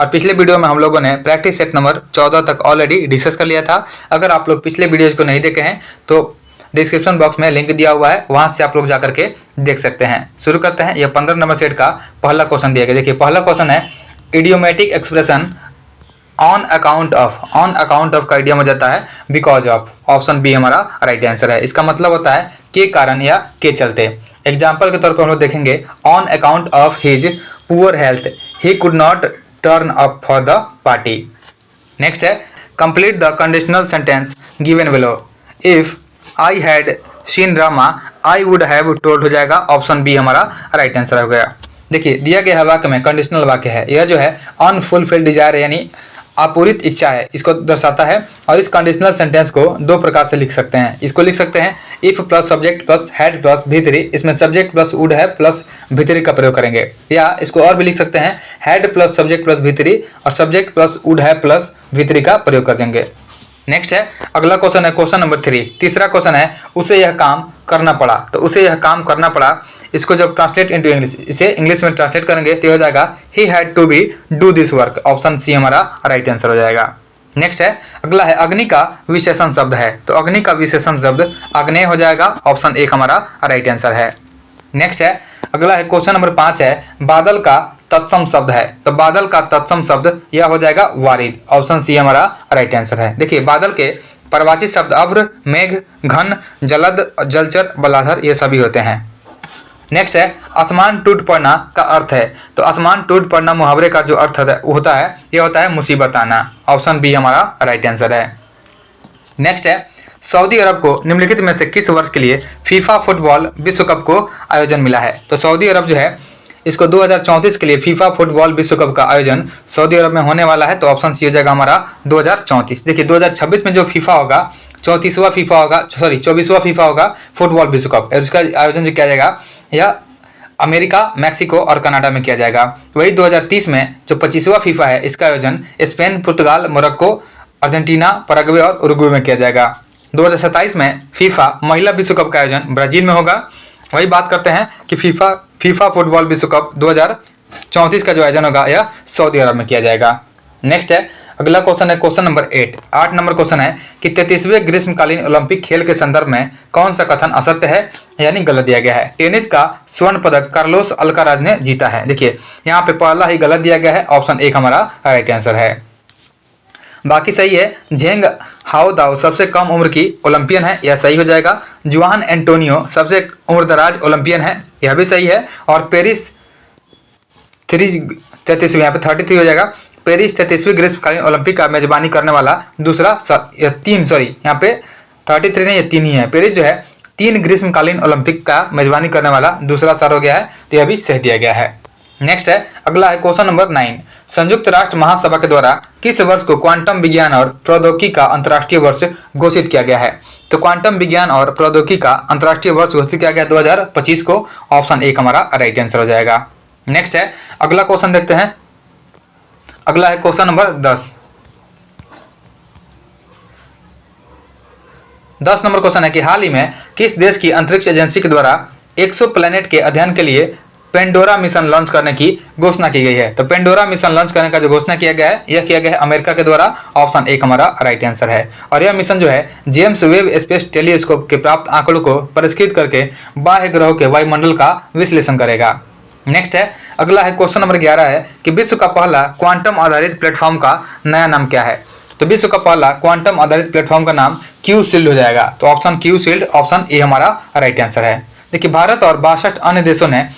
और पिछले वीडियो में हम लोगों ने प्रैक्टिस सेट नंबर 14 तक ऑलरेडी डिस्कस कर लिया था। अगर आप लोग पिछले वीडियोज को नहीं देखे हैं तो डिस्क्रिप्शन बॉक्स में लिंक दिया हुआ है, वहां से आप लोग जा करके देख सकते हैं। शुरू करते हैं। यह 15 नंबर सेट का पहला क्वेश्चन दिया गया। देखिए पहला क्वेश्चन है idiomatic expression on account of का इडियम हो जाता है बिकॉज ऑफ। ऑप्शन बी हमारा राइट आंसर है। इसका मतलब होता है के कारण या के चलते। एग्जाम्पल के तौर पर हम लोग देखेंगे on account of his poor health he could not turn up for the party. Next है complete the conditional sentence given below. If I had seen drama I would have told हो जाएगा। Option B हमारा right answer हो गया। देखिए दिया गया वाक्य में कंडीशनल वाक्य है, यह जो है अनफुलफिल्ड डिजायर यानी अपूरित इच्छा है, इसको दर्शाता है। और इस कंडीशनल सेंटेंस को दो प्रकार से लिख सकते हैं। इसको लिख सकते हैं if plus subject plus had plus भीतरी, इसमें सब्जेक्ट प्लस वुड है प्लस भीतरी का प्रयोग करेंगे। या इसको और भी लिख सकते हैं हैड प्लस सब्जेक्ट प्लस भीतरी और सब्जेक्ट प्लस वुड है प्लस भीतरी का प्रयोग कर देंगे। नेक्स्ट है अगला क्वेश्चन है क्वेश्चन नंबर 3। तीसरा क्वेश्चन है उसे यह काम करना पड़ा। तो उसे यह काम करना पड़ा, इसको जब ट्रांसलेट इनटू इंग्लिश, इसे इंग्लिश में ट्रांसलेट करेंगे तो हो जाएगा he had to be do this work. Option C हमारा राइट आंसर हो जाएगा। नेक्स्ट है अगला है अग्नि का विशेषण शब्द है। तो अग्नि का विशेषण शब्द अग्नेय हो जाएगा। ऑप्शन 1 हमारा राइट आंसर है। नेक्स्ट है अगला है क्वेश्चन नंबर 5 है बादल का तत्सम शब्द है। तो बादल का तत्सम शब्द यह हो जाएगा वारिद। ऑप्शन सी हमारा राइट आंसर है। देखिए बादल के परिभाषित शब्द अभ्र, मेघ, घन, जलद, जलचर, बलाधर ये सभी होते हैं। नेक्स्ट है आसमान टूट पड़ना का अर्थ है। तो आसमान टूट पड़ना मुहावरे का जो अर्थ होता है यह होता है मुसीबत आना। ऑप्शन बी हमारा राइट आंसर है। नेक्स्ट है सऊदी अरब को निम्नलिखित में से किस वर्ष के लिए फीफा फुटबॉल विश्व कप को आयोजन मिला है। तो सऊदी अरब जो है इसको 2034 के लिए फीफा फुटबॉल विश्व कप का आयोजन सऊदी अरब में होने वाला है। तो ऑप्शन सी हो जाएगा हमारा 2034। देखिए 2026 में जो फीफा होगा 24वां फीफा होगा फुटबॉल विश्व कप, उसका आयोजन जो किया जाएगा यह अमेरिका, मैक्सिको और कनाडा में किया जाएगा। वही 2030 में जो 25वां फीफा है इसका आयोजन स्पेन, पुर्तगाल, मोरक्को, अर्जेंटीना, पैराग्वे और उरुग्वे में किया जाएगा। 2027 में फीफा महिला विश्व कप का आयोजन ब्राजील में होगा। वही बात करते हैं कि फीफा फुटबॉल विश्व कप 2034 का जो आयोजन होगा यह सऊदी अरब में किया जाएगा। नेक्स्ट है अगला क्वेश्चन है क्वेश्चन नंबर 8 नंबर क्वेश्चन है कि 33वें ग्रीष्मकालीन ओलंपिक खेल के संदर्भ में कौन सा कथन असत्य है यानी गलत दिया गया है। टेनिस का स्वर्ण पदक कार्लोस अल्काराज ने जीता है। देखिए यहाँ पे पहला ही गलत दिया गया है। ऑप्शन 1 हमारा राइट आंसर है, बाकी सही है। झेंग हाओदाओ सबसे कम उम्र की ओलंपियन है, यह सही हो जाएगा। जुआन एंटोनियो सबसे उम्रदराज ओलंपियन है, यह भी सही है। और पेरिस 33 यहाँ पे 33 हो जाएगा। पेरिस 33वीं ग्रीष्मकालीन ओलंपिक का मेजबानी करने वाला दूसरा यहाँ पे 33 नहीं, ये 3 ही है। पेरिस जो है 3 ग्रीष्मकालीन ओलंपिक का मेजबानी करने वाला दूसरा शहर हो गया है, तो यह भी सही दिया गया है। नेक्स्ट है अगला है क्वेश्चन नंबर 9। संयुक्त राष्ट्र महासभा के द्वारा किस वर्ष को क्वांटम विज्ञान और प्रौद्योगिकी का अंतर्राष्ट्रीय वर्ष घोषित किया गया है। तो क्वांटम विज्ञान और प्रौद्योगिकी का अंतर्राष्ट्रीय वर्ष घोषित किया गया 2025 को। ऑप्शन 1 हमारा राइट आंसर हो जाएगा। नेक्स्ट है अगला क्वेश्चन देखते हैं। अगला है क्वेश्चन नंबर 10 नंबर क्वेश्चन है कि हाल ही में किस देश की अंतरिक्ष एजेंसी के द्वारा 100 प्लैनेट के अध्ययन के लिए पेंडोरा मिशन लॉन्च करने की घोषणा की गई है। तो पेंडोरा मिशन लॉन्च करने का जो घोषणा किया गया है यह किया गया है अमेरिका के द्वारा। ऑप्शन 1 हमारा राइट आंसर है। और यह मिशन जो है जेम्स वेब स्पेस टेलीस्कोप के प्राप्त आंकड़ों को परिष्कृत करके बाह्य ग्रहों के वायुमंडल का विश्लेषण करेगा। नेक्स्ट है अगला है क्वेश्चन नंबर 11 है कि विश्व का पहला क्वांटम आधारित प्लेटफॉर्म का नया नाम क्या है। तो विश्व का पहला क्वांटम आधारित प्लेटफॉर्म का नाम क्यू शील्ड हो जाएगा। तो option Q shield, option A हमारा राइट आंसर है। देखिए भारत और 62 अन्य देशों ने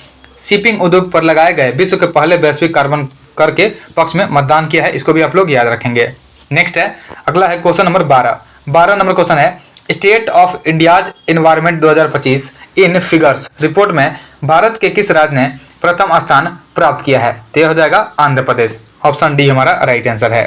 शिपिंग उद्योग पर लगाए गए विश्व के पहले वैश्विक कार्बन कर के पक्ष में मतदान किया है, इसको भी आप लोग याद रखेंगे। नेक्स्ट है अगला है क्वेश्चन नंबर 12 नंबर क्वेश्चन है state of India's environment 2025 in figures report में भारत के किस राज्य ने प्रथम स्थान प्राप्त किया है। तो यह हो जाएगा आंध्र प्रदेश। ऑप्शन डी हमारा राइट आंसर है।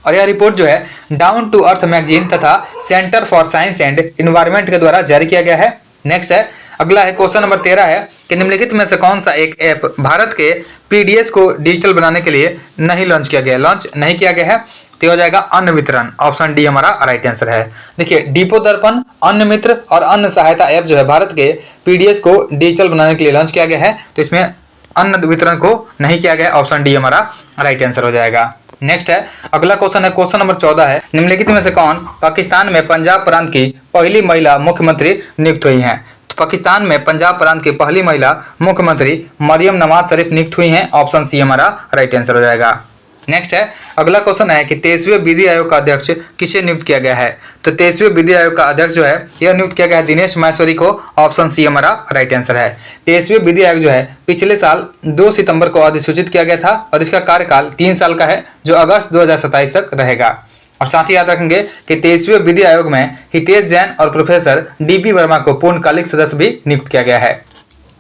और यह रिपोर्ट जो है डाउन टू अर्थ मैगजीन तथा centre for science and environment के द्वारा जारी किया गया है। नेक्स्ट है अगला है क्वेश्चन नंबर 13 है कि निम्नलिखित में से कौन सा एक ऐप भारत के पीडीएस को डिजिटल बनाने के लिए लॉन्च नहीं किया गया है। तो हो जाएगा अन्न वितरण। ऑप्शन डी हमारा राइट आंसर है। देखिए डिपो दर्पण, अन्न मित्र और अन्न सहायता ऐप जो है भारत के पीडीएस को डिजिटल बनाने के लिए लॉन्च किया गया है। तो इसमें अन्न वितरण को नहीं किया गया। ऑप्शन डी हमारा राइट आंसर हो जाएगा। नेक्स्ट है, अगला क्वेश्चन है, क्वेश्चन नंबर 14 है, निम्नलिखित में से कौन पाकिस्तान में पंजाब प्रांत की पहली महिला मुख्यमंत्री नियुक्त हुई हैं? तो पाकिस्तान में पंजाब प्रांत की पहली महिला मुख्यमंत्री मरियम नवाज शरीफ नियुक्त हुई हैं। ऑप्शन सी हमारा राइट आंसर हो जाएगा। नेक्स्ट है, अगला क्वेश्चन है कि 23वें विधि आयोग का अध्यक्ष किसे नियुक्त किया गया है? तो 23वें विधि आयोग का अध्यक्ष जो है यह नियुक्त किया गया है दिनेश माहेश्वरी को। ऑप्शन सी हमारा राइट आंसर है। 23वें विधि आयोग जो है पिछले साल 2 सितंबर को अधिसूचित किया गया था और इसका कार्यकाल 3 साल का है, जो अगस्त 2027 तक रहेगा। और साथ ही याद रखेंगे कि 23वें विधि आयोग में हितेश जैन और प्रोफेसर DP वर्मा को पूर्णकालिक सदस्य भी नियुक्त किया गया है।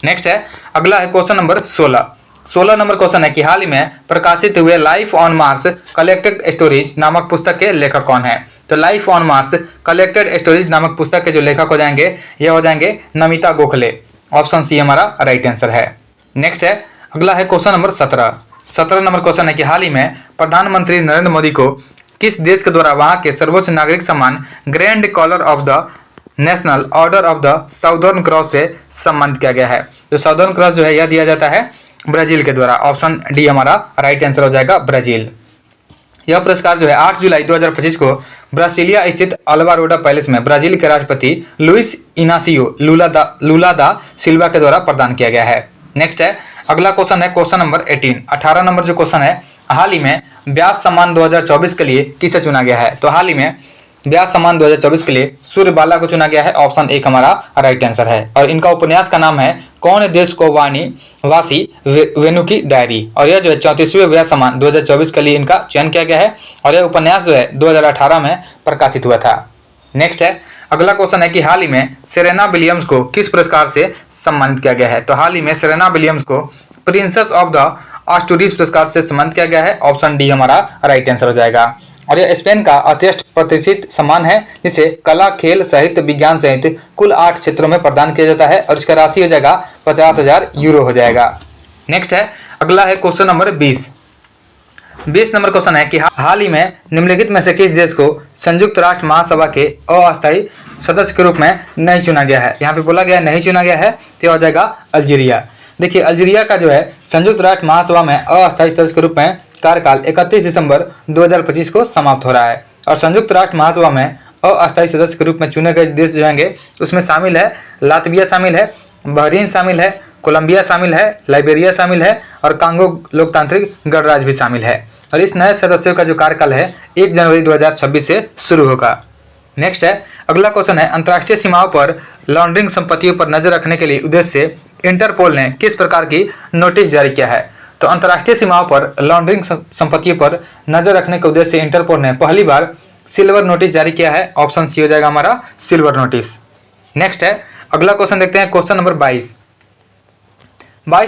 नेक्स्ट है, अगला है क्वेश्चन नंबर 16 नंबर क्वेश्चन है कि हाल ही में प्रकाशित हुए life on Mars collected stories नामक पुस्तक के लेखक कौन है? तो life on Mars collected stories नामक पुस्तक के जो लेखक हो जाएंगे यह हो जाएंगे नमिता गोखले। ऑप्शन सी हमारा राइट आंसर है। नेक्स्ट है, अगला है क्वेश्चन नंबर 17 नंबर क्वेश्चन है कि हाल ही में प्रधानमंत्री नरेंद्र मोदी को किस देश के द्वारा वहां के सर्वोच्च नागरिक सम्मान Grand Collar of the National Order of the Southern Cross से सम्मानित किया गया है? तो साउदर्न क्रॉस जो है यह दिया जाता है ब्राजील के द्वारा। ऑप्शन डी हमारा राइट आंसर हो जाएगा, ब्राजील। यह पुरस्कार जो है 8 जुलाई 2025 को ब्रासिलिया स्थित अल्वारोडा पैलेस में ब्राजील के राष्ट्रपति लुइस इनासियो लुला दा सिल्वा के द्वारा प्रदान किया गया है। नेक्स्ट है, अगला क्वेश्चन है क्वेश्चन नंबर 18 नंबर जो क्वेश्चन है, हाल ही में व्यास सम्मान 2024 के लिए किसे चुना गया है? तो हाल ही में व्यास सम्मान 2024 के लिए सूर्यबाला को चुना गया है। ऑप्शन एक हमारा राइट आंसर है। और इनका उपन्यास का नाम है कौन देश को वासी वेणु की डायरी, और यह जो है 34वें व्यास सम्मान 2024 के लिए इनका चयन किया गया है और यह उपन्यास जो है 2018 में प्रकाशित हुआ था। नेक्स्ट है, अगला क्वेश्चन है कि हाल ही में सेरेना विलियम्स को किस पुरस्कार से सम्मानित किया गया है? तो हाल ही में सेरेना विलियम्स को प्रिंसेस ऑफ द एस्टूरियस पुरस्कार से सम्मानित किया गया है। ऑप्शन डी हमारा राइट आंसर हो जाएगा। और यह स्पेन का अत्यंत प्रतिष्ठित सम्मान है जिसे कला, खेल, साहित्य, विज्ञान सहित कुल 8 क्षेत्रों में प्रदान किया जाता है और इसका राशि हो जाएगा 50,000 यूरो हो जाएगा। नेक्स्ट है, अगला है क्वेश्चन नंबर 20 नंबर क्वेश्चन है कि हाल ही में निम्नलिखित में से किस देश को संयुक्त राष्ट्र महासभा के अस्थायी सदस्य के रूप में नहीं चुना गया है? यहाँ पे बोला गया नहीं चुना गया है, तो हो जाएगा अल्जीरिया। देखिए, अल्जीरिया का जो है संयुक्त राष्ट्र महासभा में अस्थायी सदस्य के रूप में कार्यकाल 31 दिसंबर 2025 को समाप्त हो रहा है। और संयुक्त राष्ट्र महासभा में अस्थायी सदस्य के रूप में चुने गए देश जो होंगे उसमें शामिल है लातविया शामिल है, बहरीन शामिल है, कोलंबिया शामिल है, लाइबेरिया शामिल है और कांगो लोकतांत्रिक गणराज्य भी शामिल है। और इस नए सदस्यों का जो कार्यकाल है 1 जनवरी 2026 से शुरू होगा। नेक्स्ट है, अगला क्वेश्चन है, अंतर्राष्ट्रीय सीमाओं पर लॉन्ड्रिंग संपत्तियों पर नजर रखने के लिए उद्देश्य से इंटरपोल ने किस प्रकार की नोटिस जारी किया है? तो अंतर्राष्ट्रीय सीमाओं पर लॉन्ड्रिंग संपत्तियों पर नजर रखने के उद्देश्य से इंटरपोल ने पहली बार सिल्वर नोटिस जारी किया है। ऑप्शन सी हो जाएगा हमारा सिल्वर नोटिस। नेक्स्ट है, अगला क्वेश्चन देखते हैं क्वेश्चन नंबर 22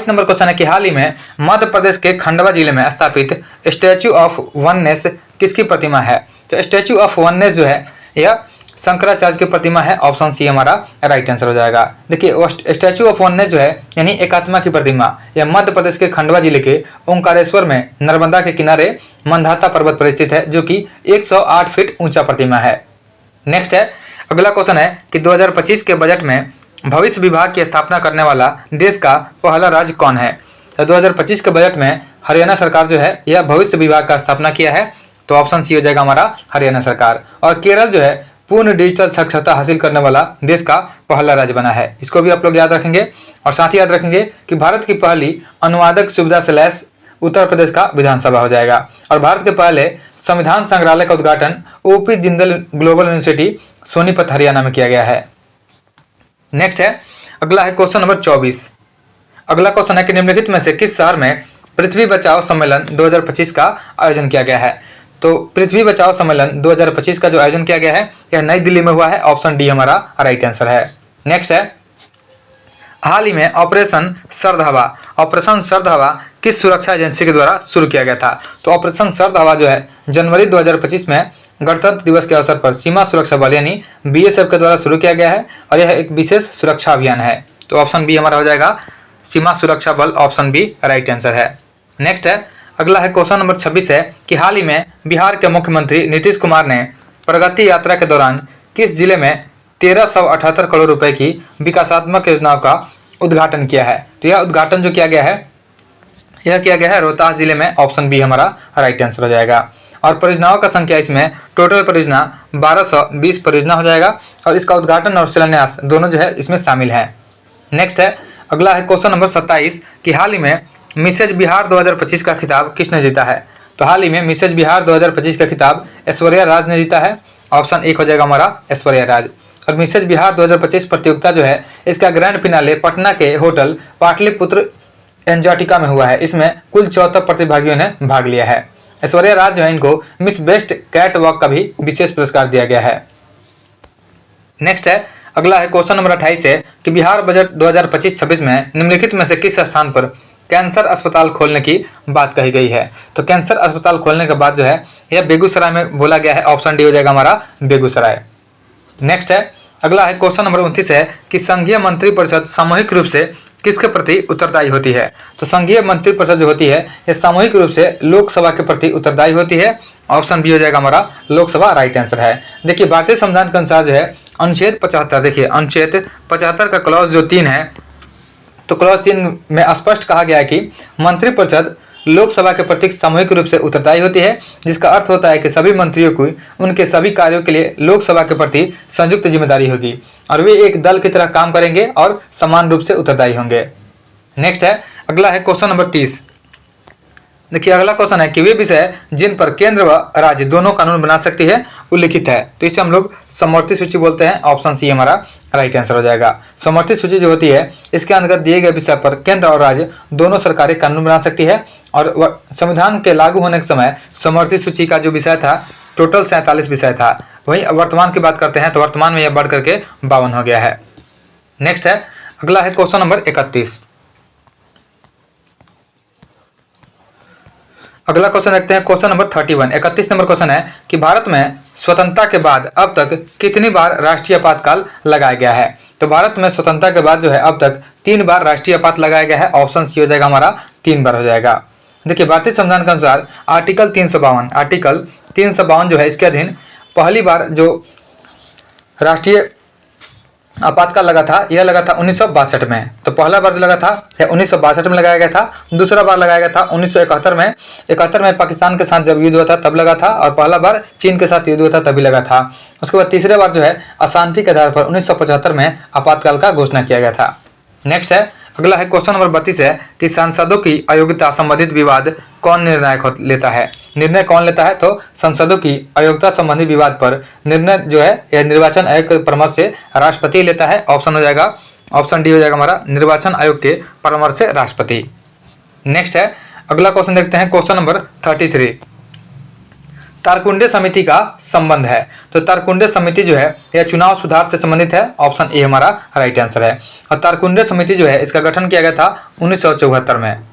नंबर क्वेश्चन है कि हाल ही में मध्य प्रदेश के खंडवा जिले में स्थापित स्टैच्यू ऑफ वननेस किसकी प्रतिमा है? तो स्टैच्यू ऑफ वननेस जो है यह शंकराचार्य की प्रतिमा है। ऑप्शन सी हमारा राइट आंसर हो जाएगा। देखिए, स्टैच्यू ऑफ वननेस जो है यानी एकात्मा की प्रतिमा, यह मध्य प्रदेश के खंडवा जिले के ओंकारेश्वर में नर्मदा के किनारे मंदाता पर्वत पर स्थित है, जो कि 108 फीट ऊंचा प्रतिमा है। नेक्स्ट है, अगला क्वेश्चन है कि 2025 के बजट में भविष्य विभाग की स्थापना करने वाला देश का पहला राज्य कौन है? तो 2025 के बजट में हरियाणा सरकार जो है यह भविष्य विभाग का स्थापना किया है। तो ऑप्शन सी हो जाएगा हमारा हरियाणा सरकार। और केरल जो है पूर्ण डिजिटल साक्षरता हासिल करने वाला देश का पहला राज्य बना है। इसको भी आप लोग याद रखेंगे। और साथ ही याद रखेंगे कि भारत की पहली अनुवादक सुविधा से लैस उत्तर प्रदेश का विधानसभा हो जाएगा। और भारत के पहले संविधान संग्रहालय का उद्घाटन OP Jindal global university Sonipat Haryana में किया गया है। नेक्स्ट है, अगला है क्वेश्चन नंबर 24। अगला क्वेश्चन है कि निम्नलिखित में से किस शहर में पृथ्वी बचाओ सम्मेलन 2025 का आयोजन किया गया है? तो पृथ्वी बचाओ सम्मेलन 2025 का जो आयोजन किया गया है यह नई दिल्ली में हुआ है। ऑप्शन डी हमारा राइट आंसर है। नेक्स्ट है, हाल ही में ऑपरेशन सर्द हवा किस सुरक्षा एजेंसी के द्वारा शुरू किया गया था? तो ऑपरेशन सर्द हवा जो है जनवरी 2025 में गणतंत्र दिवस के अवसर पर सीमा सुरक्षा बल यानी BSF के द्वारा शुरू किया गया है और यह एक विशेष सुरक्षा अभियान है। तो ऑप्शन बी हमारा हो जाएगा सीमा सुरक्षा बल। ऑप्शन बी राइट आंसर है। नेक्स्ट है, अगला है क्वेश्चन नंबर 26 है कि हाल ही में बिहार के मुख्यमंत्री नीतीश कुमार ने प्रगति यात्रा के दौरान किस जिले में 1378 करोड़ रुपए की विकासात्मक योजनाओं का उद्घाटन किया है? तो यह उद्घाटन जो किया गया है यह किया गया है रोहतास जिले में। ऑप्शन बी हमारा राइट आंसर हो जाएगा। और परियोजनाओं का संख्या इसमें टोटल परियोजना 1220 परियोजना हो जाएगा और इसका उद्घाटन और शिलान्यास दोनों जो है इसमें शामिल है। नेक्स्ट है, अगला है क्वेश्चन नंबर 27 कि हाल ही में मिसेज बिहार 2025 का खिताब किसने जीता है? तो हाल ही में मिसेज बिहार 2025 का खिताब ऐश्वर्या राज ने जीता है। ऑप्शन एक हो जाएगा हमारा ऐश्वर्या राज। और मिसेज बिहार 2025 प्रतियोगिता जो है इसका ग्रैंड फिनाले पटना के होटल पाटलिपुत्र एंजाटिका में हुआ है। इसमें कुल 74 प्रतिभागियों ने भाग लिया है। ऐश्वर्या राज जो है इनको मिस बेस्ट कैट वॉक का भी विशेष पुरस्कार दिया गया है। नेक्स्ट है, अगला है क्वेश्चन नंबर 28 है कि बिहार बजट 2025-26 में निम्नलिखित में से किस स्थान पर कैंसर अस्पताल खोलने की बात कही गई है? तो कैंसर अस्पताल खोलने के बाद जो है यह बेगूसराय में बोला गया है। ऑप्शन डी हो जाएगा हमारा बेगूसराय। नेक्स्ट है, अगला है क्वेश्चन नंबर 29 है कि संघीय मंत्रिपरिषद सामूहिक रूप से किसके प्रति उत्तरदायी होती है? तो संघीय मंत्रिपरिषद जो होती है यह सामूहिक रूप से लोकसभा के प्रति उत्तरदायी होती है। ऑप्शन बी हो जाएगा हमारा लोकसभा राइट आंसर है। देखिए भारतीय संविधान के अनुसार जो है अनुच्छेद 75, देखिए अनुच्छेद 75 का क्लॉज जो 3 है, तो क्लॉज 3 में स्पष्ट कहा गया है कि मंत्रिपरिषद लोकसभा के प्रति सामूहिक रूप से उत्तरदायी होती है, जिसका अर्थ होता है कि सभी मंत्रियों को उनके सभी कार्यों के लिए लोकसभा के प्रति संयुक्त जिम्मेदारी होगी और वे एक दल की तरह काम करेंगे और समान रूप से उत्तरदायी होंगे। नेक्स्ट है, अगला है क्वेश्चन नंबर 30। देखिए अगला क्वेश्चन है कि वे विषय जिन पर केंद्र व राज्य दोनों कानून बना सकती है उल्लिखित है। तो इसे हम लोग समवर्ती सूची बोलते हैं। ऑप्शन सी हमारा राइट आंसर हो जाएगा। समवर्ती सूची जो होती है इसके अंतर्गत दिए गए विषय पर केंद्र और राज्य दोनों सरकारें कानून बना सकती है और संविधान के लागू होने के समय समवर्ती सूची का जो विषय था टोटल 47 विषय था। वहीं वर्तमान की बात करते हैं तो वर्तमान में यह बढ़ करके 52 हो गया है। नेक्स्ट है, अगला है क्वेश्चन नंबर 31। अगला क्वेश्चन देखते हैं क्वेश्चन नंबर 31। 31 नंबर क्वेश्चन है कि भारत में स्वतंत्रता के बाद अब तक कितनी बार राष्ट्रीय आपातकाल लगाया गया है? तो भारत में स्वतंत्रता के बाद जो है अब तक 3 बार राष्ट्रीय आपात लगाया गया है। ऑप्शन सी हो जाएगा हमारा 3 बार हो जाएगा। देखिए भारतीय संविधान के अनुसार आर्टिकल 352 जो है इसके अधीन पहली बार जो राष्ट्रीय आपातकाल लगा था यह लगा था 1962 में। तो पहला बार जो लगा था यह 1962 में लगाया गया था। दूसरा बार लगाया गया था 1971 में। 71 में पाकिस्तान के साथ जब युद्ध हुआ था तब लगा था और पहला बार चीन के साथ युद्ध हुआ था तभी लगा था। उसके बाद तीसरे बार जो है अशांति के आधार पर 1975 में आपातकाल का घोषणा किया गया था। नेक्स्ट है, अगला है क्वेश्चन नंबर 32 है कि सांसदों की अयोग्यता संबंधित विवाद कौन निर्णायक लेता है? निर्णय कौन लेता है? तो संसदों की अयोग्यता संबंधी विवाद पर निर्णय जो है यह निर्वाचन आयोग के परामर्श से राष्ट्रपति लेता है। ऑप्शन हो जाएगा, ऑप्शन डी हो जाएगा हमारा निर्वाचन आयोग के परामर्श से राष्ट्रपति। नेक्स्ट है, अगला क्वेश्चन देखते हैं क्वेश्चन नंबर 33। तारकुंडे समिति का संबंध है। तो तारकुंडे समिति जो है यह चुनाव सुधार से संबंधित है। ऑप्शन ए हमारा राइट आंसर है। और तारकुंडे समिति जो है इसका गठन किया गया था 1974 में।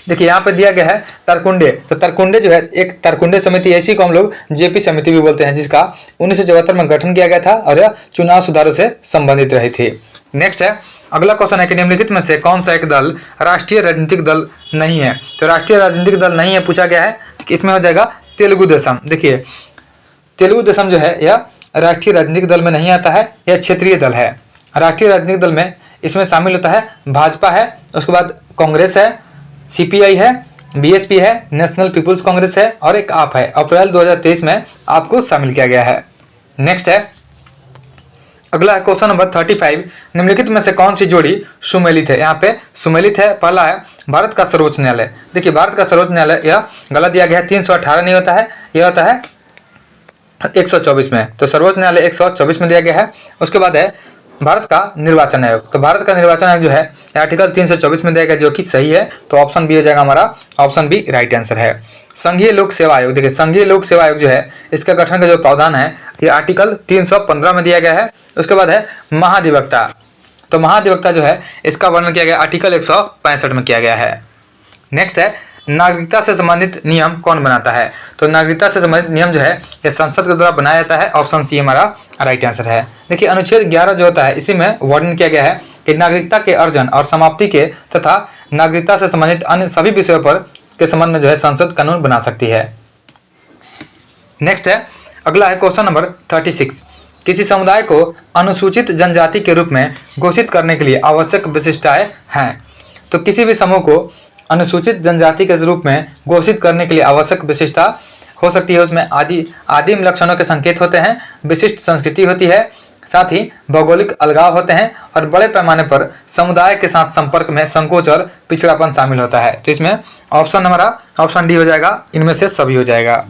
देखिए यहाँ पे दिया गया है तारकुंडे। तो तारकुंडे जो है एक तारकुंडे समिति ऐसी को हम लोग जेपी समिति भी बोलते हैं, जिसका 1974 में गठन किया गया था और यह चुनाव सुधारों से संबंधित रही थी। नेक्स्ट है, अगला क्वेश्चन है कि निम्नलिखित में से कौन सा एक दल राष्ट्रीय राजनीतिक दल नहीं है? तो राष्ट्रीय राजनीतिक दल नहीं है पूछा गया है। इसमें हो जाएगा तेलुगु देशम। देखिए तेलुगु देशम जो है यह राष्ट्रीय राजनीतिक दल में नहीं आता है, यह क्षेत्रीय दल है। राष्ट्रीय राजनीतिक दल में इसमें शामिल होता है भाजपा है, उसके बाद कांग्रेस है, सीपीआई है, बीएसपी है, नेशनल पीपुल्स कांग्रेस है और एक आप है। अप्रैल 2023 में आपको शामिल किया गया है। नेक्स्ट है, अगला है क्वेश्चन नंबर 35। निम्नलिखित में से कौन सी जोड़ी सुमेलित है? यहाँ पे सुमेलित है। पहला है भारत का सर्वोच्च न्यायालय। देखिए भारत का सर्वोच्च न्यायालय यह गलत दिया गया है, 318 नहीं होता है, यह होता है 124 में। तो सर्वोच्च न्यायालय 124 में दिया गया है। उसके बाद है भारत का निर्वाचन आयोग। तो भारत का निर्वाचन आयोग जो है आर्टिकल 324 में दिया गया, जो कि सही है। तो ऑप्शन बी हो जाएगा हमारा, ऑप्शन बी राइट आंसर है। संघीय लोक सेवा आयोग। देखिए संघीय लोक सेवा आयोग जो है इसका गठन का जो प्रावधान है ये आर्टिकल 315 में दिया गया है। उसके बाद है महाधिवक्ता। तो महाधिवक्ता जो है इसका वर्णन किया गया आर्टिकल 165 में किया गया है। नेक्स्ट है, नागरिकता से संबंधित नियम कौन बनाता है? तो नागरिकता से संबंधित नियम जो है ये संसद के द्वारा बनाया जाता है। ऑप्शन सी हमारा राइट आंसर है। देखिए अनुच्छेद 11 जो होता है इसी में वर्णन किया गया है कि नागरिकता के अर्जन और समाप्ति के तथा नागरिकता से संबंधित अन्य सभी विषयों पर के संबंध में जो है संसद कानून बना सकती है। नेक्स्ट है, अगला है क्वेश्चन नंबर 36। किसी समुदाय को अनुसूचित जनजाति के रूप में घोषित करने के लिए आवश्यक विशिष्टताएं हैं? तो किसी भी समूह को अनुसूचित जनजाति के रूप में घोषित करने के लिए आवश्यक विशेषता हो सकती है। उसमें आदिम लक्षणों के संकेत होते हैं, विशिष्ट संस्कृति होती है, साथ ही भौगोलिक अलगाव होते हैं और बड़े पैमाने पर समुदाय के साथ संपर्क में संकोच और पिछड़ापन शामिल होता है। तो इसमें ऑप्शन डी हो जाएगा, इनमें से सभी हो जाएगा।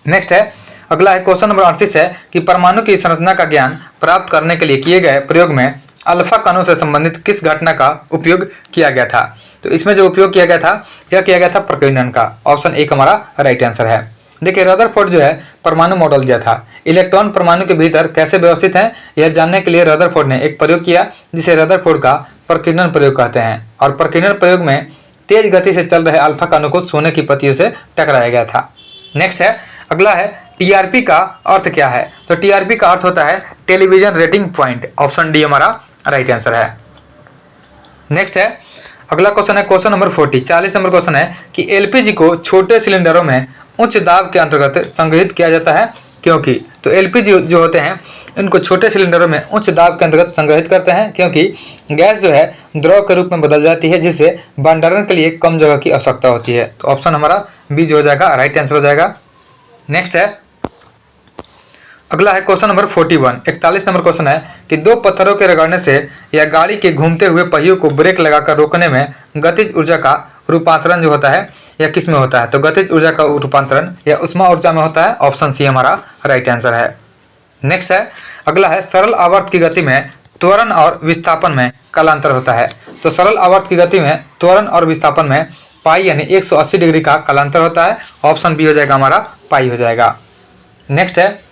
नेक्स्ट है, अगला है क्वेश्चन नंबर 38 है कि परमाणु की संरचना का ज्ञान प्राप्त करने के लिए किए गए प्रयोग में अल्फा कणों से संबंधित किस घटना का उपयोग किया गया था। तो इसमें जो उपयोग किया गया था, यह किया गया था प्रकीर्णन का। ऑप्शन ए हमारा राइट आंसर है। देखिए, रदरफोर्ड जो है परमाणु मॉडल दिया था। इलेक्ट्रॉन परमाणु के भीतर कैसे व्यवस्थित हैं, यह जानने के लिए रदरफोर्ड ने एक प्रयोग किया जिसे रदरफोर्ड का प्रकीर्णन प्रयोग कहते हैं। और प्रकीर्णन प्रयोग में तेज गति से चल रहे अल्फा कणों को सोने की पत्तियों से टकराया गया था। नेक्स्ट है, अगला है टीआरपी का अर्थ क्या है। तो टीआरपी का अर्थ होता है television rating point. Option D हमारा राइट आंसर है। नेक्स्ट है, अगला क्वेश्चन है क्वेश्चन नंबर 40 नंबर क्वेश्चन है कि एलपीजी को छोटे सिलेंडरों में उच्च दाब के अंतर्गत संग्रहित किया जाता है क्योंकि। तो एलपीजी जो होते हैं इनको छोटे सिलेंडरों में उच्च दाब के अंतर्गत संग्रहित करते हैं क्योंकि गैस जो है द्रव के रूप में बदल जाती है, जिससे भंडारण के लिए कम जगह की आवश्यकता होती है। तो ऑप्शन हमारा बी जो हो जाएगा राइट आंसर हो जाएगा। नेक्स्ट है, अगला है क्वेश्चन नंबर 41 नंबर क्वेश्चन है कि दो पत्थरों के रगड़ने से या गाड़ी के घूमते हुए पहियों को ब्रेक लगाकर रोकने में गतिज ऊर्जा का रूपांतरण जो होता है या किस में होता है। तो गतिज ऊर्जा का रूपांतरण या उष्मा ऊर्जा में होता है। ऑप्शन सी हमारा राइट आंसर है। नेक्स्ट है, अगला है सरल आवर्त की गति में त्वरण और विस्थापन में कालांतर होता है। तो सरल आवर्त की गति में त्वरण और विस्थापन में पाई यानी 180 डिग्री का कालांतर होता है। ऑप्शन बी हो जाएगा हमारा पाई हो जाएगा। नेक्स्ट है,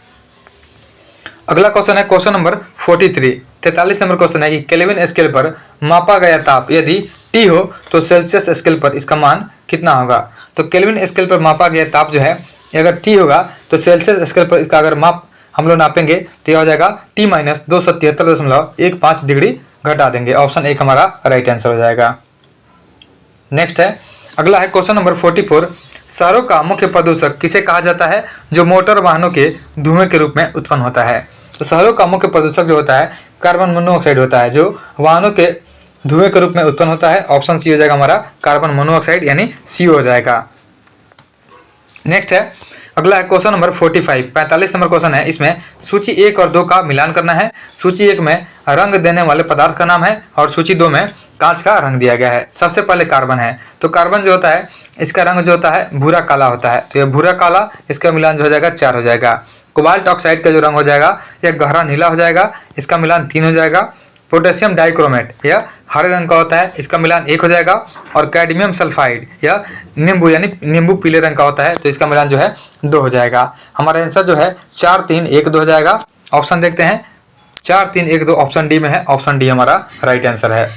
अगला क्वेश्चन है क्वेश्चन नंबर 43 नंबर क्वेश्चन है कि केल्विन स्केल पर मापा गया ताप यदि T हो तो सेल्सियस स्केल पर इसका मान कितना होगा। तो केल्विन स्केल पर मापा गया ताप जो है अगर T होगा तो सेल्सियस स्केल पर इसका अगर माप हम लोग नापेंगे तो यह हो जाएगा T माइनस 273.15 डिग्री घटा देंगे। ऑप्शन एक हमारा राइट आंसर हो जाएगा। नेक्स्ट है, अगला है क्वेश्चन नंबर 44 शहरों का मुख्य प्रदूषक किसे कहा जाता है जो मोटर वाहनों के धुएं के रूप में उत्पन्न होता है। तो शहरों का मुख्य प्रदूषक जो होता है कार्बन मोनोऑक्साइड होता है, जो वाहनों के धुएं के रूप में उत्पन्न होता है। ऑप्शन सी हो जाएगा हमारा कार्बन मोनोऑक्साइड यानी CO हो जाएगा। नेक्स्ट है, अगला है क्वेश्चन नंबर 45 नंबर क्वेश्चन है। इसमें सूची 1 और 2 का मिलान करना है। सूची 1 में रंग देने वाले पदार्थ का नाम है और सूची 2 में कांच का रंग दिया गया है। सबसे पहले कार्बन है। तो कार्बन जो होता है इसका रंग जो होता है भूरा काला होता है। तो यह भूरा काला, इसका मिलान जो हो जाएगा 4 हो जाएगा। कोबाल्ट ऑक्साइड का जो रंग हो जाएगा यह गहरा नीला हो जाएगा, इसका मिलान 3 हो जाएगा। पोटेशियम डाइक्रोमेट यह हरे रंग का होता है, इसका मिलान 1 हो जाएगा। और कैडमियम सल्फाइड यह नींबू यानी नींबू पीले रंग का होता है, तो इसका मिलान जो है 2 हो जाएगा। हमारा आंसर जो है 4 3 1 2 हो जाएगा। ऑप्शन देखते हैं, 4 3 1 2 ऑप्शन डी में है। ऑप्शन डी हमारा राइट आंसर है।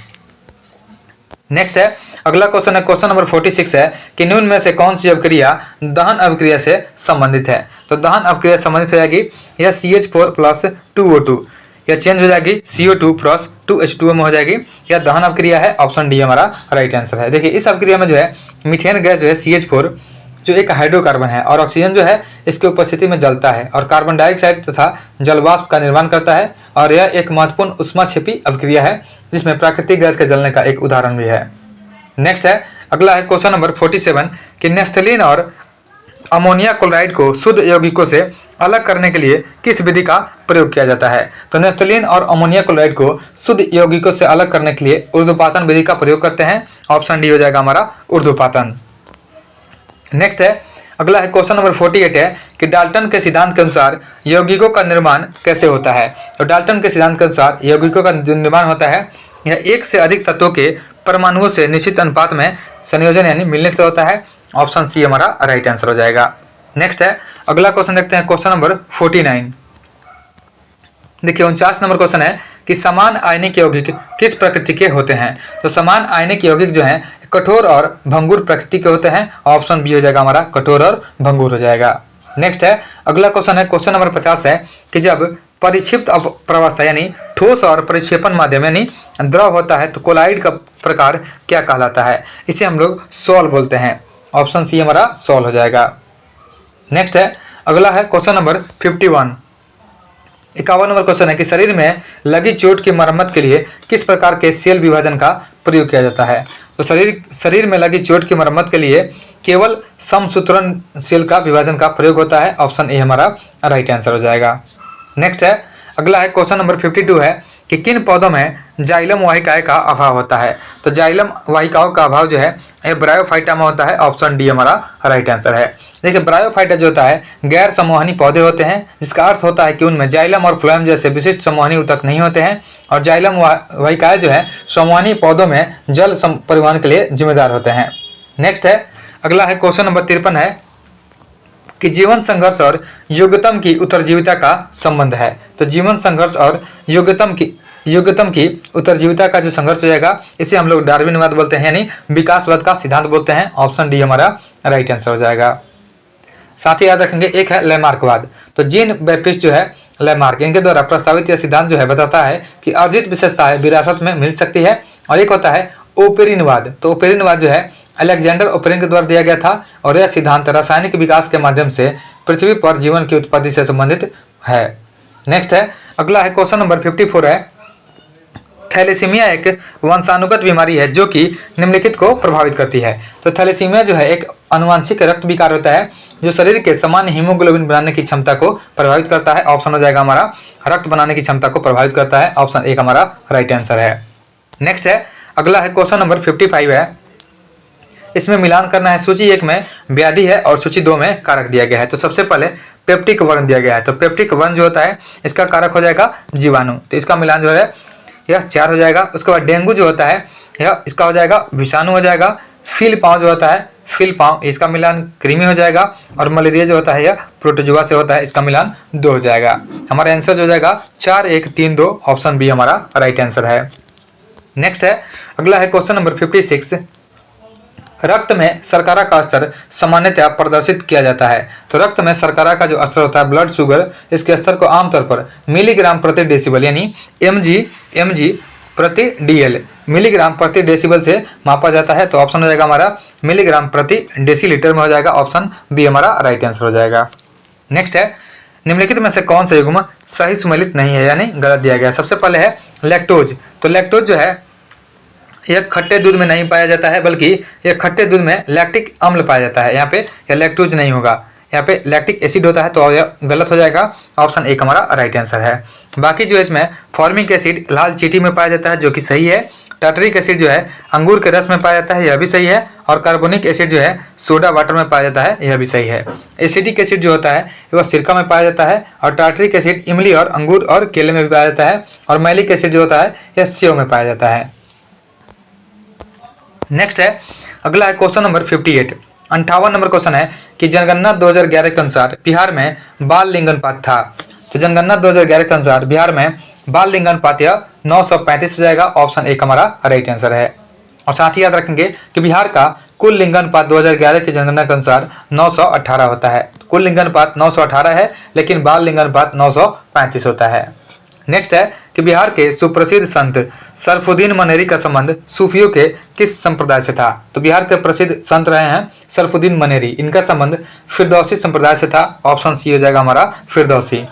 नेक्स्ट है, अगला क्वेश्चन है क्वेश्चन नंबर 46 है कि निम्न में से कौन सी अभिक्रिया दहन अभिक्रिया से संबंधित है। तो दहन अभिक्रिया संबंधित हो जाएगी यह CH4 + 2O2 यह चेंज हो जाएगी CO2 + 2H2O में हो जाएगी। यह दहन अभिक्रिया है। ऑप्शन डी हमारा राइट आंसर है। देखिए, इस अभिक्रिया में जो है मीथेन गैस जो है CH4 जो एक हाइड्रोकार्बन है और ऑक्सीजन जो है इसकी उपस्थिति में जलता है और कार्बन डाइऑक्साइड तथा जलवाष्प का निर्माण करता है। और यह एक महत्वपूर्ण ऊष्माक्षेपी अभिक्रिया है जिसमें प्राकृतिक गैस के जलने का एक उदाहरण भी है। नेक्स्ट है, अगला है क्वेश्चन नंबर 47 कि नेफ्थलीन और अमोनिया क्लोराइड को शुद्ध यौगिकों से अलग करने के लिए किस विधि का प्रयोग किया जाता है। तो नेफ्थलीन और अमोनिया क्लोराइड को शुद्ध यौगिकों से अलग करने के लिए ऊर्ध्वपातन विधि का प्रयोग करते हैं। ऑप्शन डी हो जाएगा हमारा ऊर्ध्वपातन। नेक्स्ट है, अगला है क्वेश्चन नंबर 48 है कि डाल्टन के सिद्धांत के अनुसार यौगिकों का निर्माण कैसे होता है। तो डाल्टन के सिद्धांत के अनुसार यौगिकों का जो निर्माण होता है यह एक से अधिक तत्वों के परमाणुओं से निश्चित अनुपात में संयोजन यानी मिलने से होता है। ऑप्शन सी हमारा राइट आंसर हो जाएगा। नेक्स्ट है, अगला क्वेश्चन देखते हैं क्वेश्चन नंबर 49। देखिए 49 नंबर क्वेश्चन है कि समान आयनिक यौगिक किस प्रकृति के होते हैं। तो समान आयनिक यौगिक जो हैं कठोर और भंगुर प्रकृति के होते हैं। ऑप्शन बी हो जाएगा हमारा कठोर और भंगुर हो जाएगा। नेक्स्ट है, अगला क्वेश्चन है क्वेश्चन नंबर 50 है कि जब परिक्षिप्त प्रवस्था यानी ठोस और परिक्षेपण माध्यम यानी द्रव होता है तो कोलाइड का प्रकार क्या कहलाता है। इसे हम लोग सॉल बोलते हैं। ऑप्शन सी हमारा सॉल हो जाएगा। नेक्स्ट है, अगला है क्वेश्चन नंबर 51। 51 नंबर क्वेश्चन है कि शरीर में लगी चोट की मरम्मत के लिए किस प्रकार के सेल विभाजन का प्रयोग किया जाता है। तो शरीर में लगी चोट की मरम्मत के लिए केवल समसूत्रण सेल का विभाजन का प्रयोग होता है। ऑप्शन ए हमारा राइट आंसर हो जाएगा। नेक्स्ट है, अगला है क्वेश्चन नंबर 52 है कि किन पौधों में जाइलम वाहिकाएं का अभाव होता है। तो जाइलम वाहिकाओं का अभाव जो है ये ब्रायोफाइटा में होता है। ऑप्शन डी हमारा राइट आंसर है। देखिए ब्रायोफाइटा जो होता है गैर समूहनी पौधे होते हैं, जिसका अर्थ होता है कि उनमें जाइलम और फ्लोएम जैसे विशिष्ट समूहनी ऊतक नहीं होते हैं। और जाइलम वाहिकाएं जो है समूहनी पौधों में जल परिवहन के लिए जिम्मेदार होते हैं। नेक्स्ट है, अगला है क्वेश्चन नंबर 53 है कि जीवन संघर्ष और योग्यतम की उत्तरजीविता का संबंध है। तो जीवन संघर्ष और योग्यतम की उत्तरजीविता का जो संघर्ष हो जाएगा इसे हम लोग डार्विनवाद बोलते हैं, यानी विकासवाद का सिद्धांत बोलते हैं। ऑप्शन डी हमारा राइट आंसर हो जाएगा। साथ ही याद रखेंगे एक है लैमार्कवाद। तो जीन बैप्टिस्ट जो है लैमार्क, इनके द्वारा प्रस्तावित यह सिद्धांत जो है बताता है कि अर्जित विशेषताएं विरासत में मिल सकती है। और एक होता है ओपेरिनवाद। तो ओपेरिनवाद जो है अलेक्जेंडर ओपेरिन के द्वारा दिया गया था और यह सिद्धांत रासायनिक विकास के माध्यम से पृथ्वी पर जीवन की उत्पत्ति से संबंधित है। नेक्स्ट है, अगला है क्वेश्चन नंबर 54 है, थैलेसीमिया एक वंशानुगत बीमारी है जो कि निम्नलिखित को प्रभावित करती है। तो थैलेसीमिया जो है एक अनुवांशिक रक्त विकार होता है जो शरीर के सामान्य हीमोग्लोबिन बनाने की क्षमता को प्रभावित करता है। ऑप्शन हो जाएगा हमारा रक्त बनाने की क्षमता को प्रभावित करता है। ऑप्शन एक हमारा राइट आंसर है। नेक्स्ट है, अगला है क्वेश्चन नंबर 55 है, इसमें मिलान करना है। सूची 1 में व्याधि है और सूची 2 में कारक दिया गया है। तो सबसे पहले पेप्टिक वर्ण दिया गया है। तो पेप्टिक वर्ण जो होता है इसका कारक हो जाएगा जीवाणु। तो इसका मिलान जो है यह 4 हो जाएगा। उसके बाद डेंगू जो होता है यह इसका हो जाएगा विषाणु हो जाएगा। फील पाँव जो होता है फील पाँव इसका मिलान कृमि हो जाएगा। और मलेरिया जो होता है यह प्रोटोजुआ से होता है, इसका मिलान 2 हो जाएगा। हमारा आंसर जो हो जाएगा 4 1 3 2। ऑप्शन बी हमारा राइट आंसर है। नेक्स्ट है, अगला है क्वेश्चन नंबर 56, रक्त में शर्करा का स्तर सामान्यतः प्रदर्शित किया जाता है। तो रक्त में शर्करा का जो स्तर होता है ब्लड शुगर, इसके स्तर को आमतौर पर मिलीग्राम प्रति डेसिबल यानी mg प्रति dl मिलीग्राम प्रति डेसिबल से मापा जाता है। तो ऑप्शन हो जाएगा हमारा मिलीग्राम प्रति डेसीलीटर में हो जाएगा। ऑप्शन बी हमारा राइट आंसर हो जाएगा। नेक्स्ट है, निम्नलिखित में से कौन सा युग्म सही सुमेलित नहीं है यानी गलत दिया गया। सबसे पहले है लैक्टोज। तो लैक्टोज जो है यह खट्टे दूध में नहीं पाया जाता है, बल्कि यह खट्टे दूध में लैक्टिक अम्ल पाया जाता है। यहाँ पे यह लैक्टोज नहीं होगा, यहाँ पे लैक्टिक एसिड होता है। तो यह गलत हो जाएगा। ऑप्शन एक हमारा राइट आंसर है। बाकी जो है इसमें फॉर्मिक एसिड लाल चींटी में पाया जाता है जो कि सही है। टार्टरिक एसिड जो है अंगूर के रस में पाया जाता है, यह भी सही है। और कार्बोनिक एसिड जो है सोडा वाटर में पाया जाता है, यह भी सही है। एसिडिक एसिड जो होता है वह सिरका में पाया जाता है। और टार्टरिक एसिड इमली और अंगूर और केले में भी पाया जाता है। और मैलिक एसिड जो होता है यह सेव में पाया जाता है। नेक्स्ट है, अगला है क्वेश्चन नंबर 58, 58 नंबर क्वेश्चन है कि जनगणना 2011 के अनुसार बिहार में बाल लिंगानुपात था। तो जनगणना 2011 के अनुसार बिहार में बाल लिंगानुपात 935 हो जाएगा। ऑप्शन एक हमारा राइट आंसर है। और साथ ही याद रखेंगे कि बिहार का कुल लिंगानुपात 2011 की जनगणना के अनुसार 918 होता है। कुल लिंगानुपात 918 है, लेकिन बाल लिंगानुपात 935 होता है। नेक्स्ट है कि बिहार के सुप्रसिद्ध संत सरफुद्दीन मनेरी का संबंध सूफियों के किस संप्रदाय से था। तो बिहार के प्रसिद्ध संत रहे हैं सरफुद्दीन मनेरी, इनका संबंध फिरदौसी संप्रदाय से था। ऑप्शन सी हो जाएगा हमारा फिरदौसी।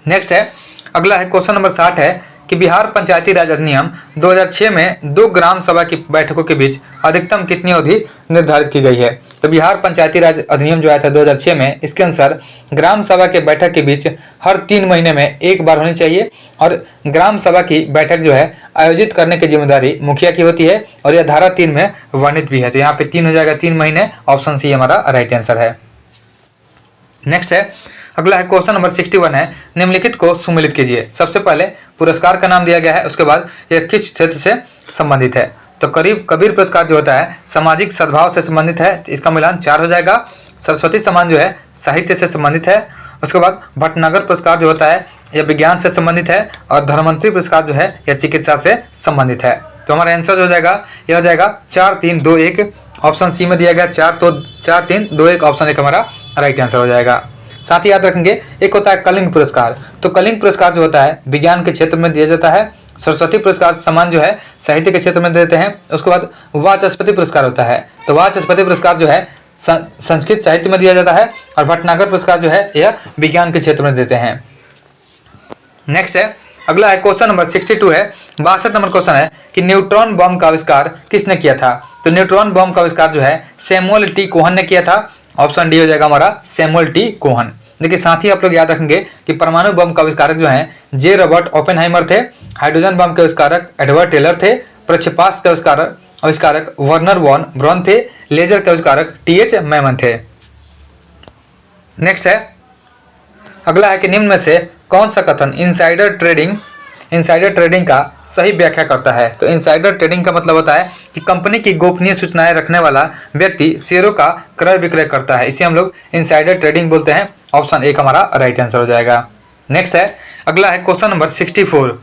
नेक्स्ट है, अगला है क्वेश्चन नंबर 60 है कि बिहार पंचायती राज अधिनियम 2006 में 2 ग्राम सभा की बैठकों के बीच अधिकतम कितनी अवधि निर्धारित की गई है। तो बिहार पंचायती राज अधिनियम जो आया था 2006 में, इसके अनुसार ग्राम सभा के बैठक के बीच हर 3 महीने में एक बार होनी चाहिए। और ग्राम सभा की बैठक जो है आयोजित करने की जिम्मेदारी मुखिया की होती है। और यह धारा 3 में वर्णित भी है। तो यहाँ पे 3 हो जाएगा, 3 महीने। ऑप्शन सी हमारा राइट आंसर है। नेक्स्ट है, अगला है क्वेश्चन नंबर 61 है, निम्नलिखित को सुमेलित कीजिए। सबसे पहले पुरस्कार का नाम दिया गया है, उसके बाद यह किस क्षेत्र से संबंधित है। तो कबीर पुरस्कार जो होता है सामाजिक सद्भाव से संबंधित है, तो इसका मिलान 4 हो जाएगा। सरस्वती सम्मान जो है साहित्य से संबंधित है। उसके बाद भटनागर पुरस्कार जो होता है यह विज्ञान से संबंधित है। और धर्मंत्री पुरस्कार जो है यह चिकित्सा से संबंधित है। तो हमारा आंसर जो हो जाएगा यह हो जाएगा 4 3 2 1। ऑप्शन सी में दिया गया 4, तो 4 3 2 1 ऑप्शन एक हमारा राइट आंसर हो जाएगा। साथ ही याद रखेंगे एक होता है कलिंग पुरस्कार। तो कलिंग पुरस्कार जो होता है विज्ञान के क्षेत्र में दिया जाता है। सरस्वती पुरस्कार सम्मान जो है साहित्य के क्षेत्र में देते हैं। उसके बाद वाचस्पति पुरस्कार होता है। तो वाचस्पति पुरस्कार जो है संस्कृत साहित्य में दिया जाता है। और भटनागर पुरस्कार जो है यह विज्ञान के क्षेत्र में देते हैं। नेक्स्ट है, अगला है क्वेश्चन नंबर 62 है, 62 नंबर क्वेश्चन है कि न्यूट्रॉन बम का आविष्कार किसने किया था? तो न्यूट्रॉन बम का आविष्कार जो है सैमुअल टी कोहन ने किया था। ऑप्शन डी हो जाएगा हमारा सैमुअल टी कोहन। देखिए साथ ही आप लोग याद रखेंगे कि परमाणु बम का आविष्कारक जो है जे रॉबर्ट ओपेनहाइमर थे, हाइड्रोजन बम के आविष्कारक एडवर्ड टेलर थे, प्रक्षेपास्त्र के आविष्कारक वर्नर वॉन ब्रॉन थे, लेजर के आविष्कारक टीएच मैमन थे। नेक्स्ट है, अगला है कि निम्न में से कौन सा कथन इनसाइडर ट्रेडिंग का सही व्याख्या करता है? तो इनसाइडर ट्रेडिंग का मतलब होता है कि कंपनी की गोपनीय सूचनाएं रखने वाला व्यक्ति शेयरों का क्रय विक्रय करता है, इसे हम लोग इनसाइडर ट्रेडिंग बोलते हैं। ऑप्शन एक हमारा राइट आंसर हो जाएगा। नेक्स्ट है, अगला है क्वेश्चन नंबर 64,